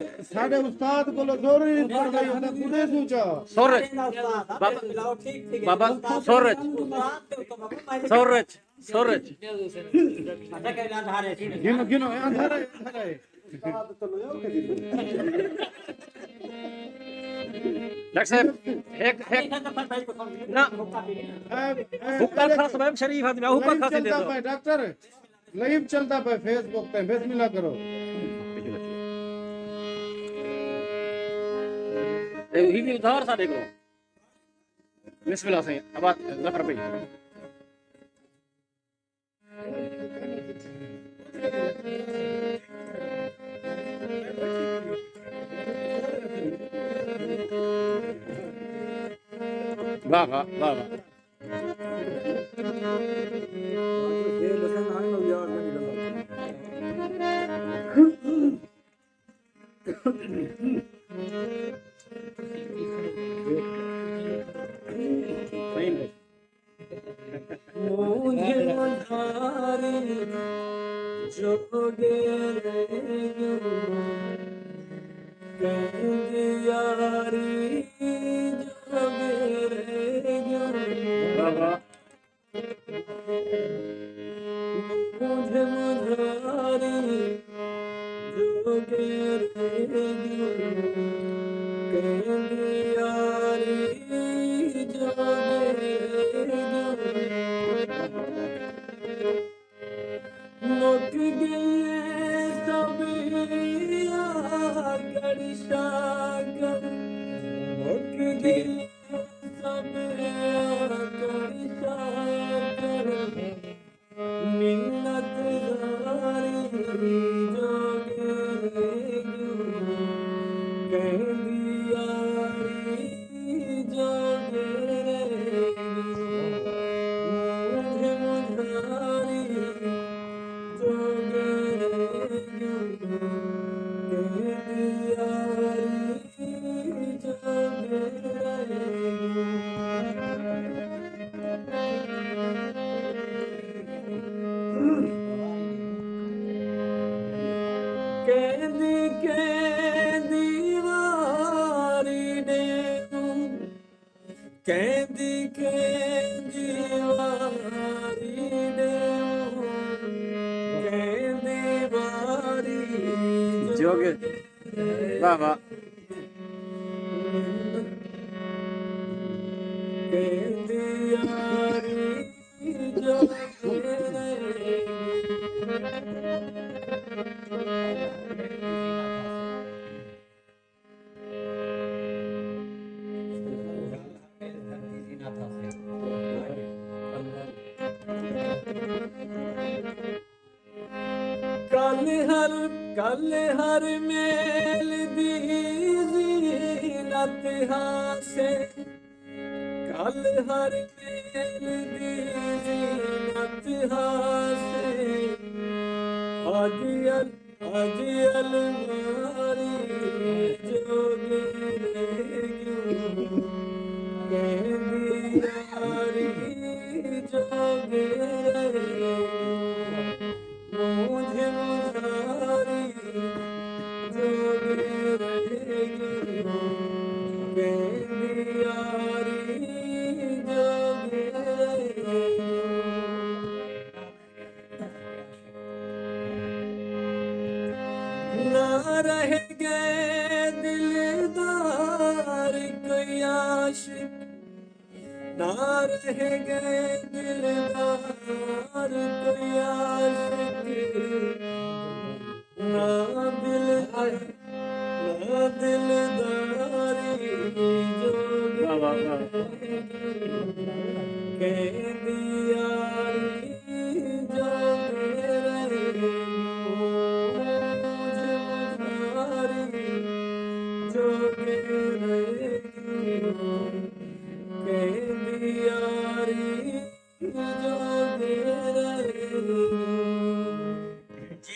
साढ़े उस्ताद को जोरी पढ़ाई होता खुदे सोचा सूरज बाबा सूरज सूरज सूरज गिनो गिनो अंधारा अंधारा डॉक्टर साहब एक एक ना हुक्का खास मैं शरीफ आदमी हुक्का खास दे दो डॉक्टर लाइव चलता पे फेसबुक पे बिस्मिल्लाह करो ये भी उधार सा देखो बिस्मिल्लाह से अब जफर भाई वाह वाह वाह वाह मुझे मधारी जोगे रे यारी जोगे रे मुझे मधारी जोगे रे यारी जोगे मुक गए सब गड़ी सागर मुक गए सब गड़ी सागर मिन्नत दारी जोगे यारी जोगे मुझे मुझारी कैदी के दीवारी ने कैदी बारी जोगे वाह वाह कैदी यारी जोगे कल हर मेल दी जीनत हासे कल हर मेल दी जीनत हासे आज अलमारी जोगे कहदी यारी जोगे मुझे मुझारी जोगे कहदी यारी जोगे ना रह गए दिलदार कोई आशिक ना रह गए दिलदार कोई आशिक ना दिलदारी जोगे कहदी यारी जोगे मुझे मुझारी जोगे कहदी यारी जोगे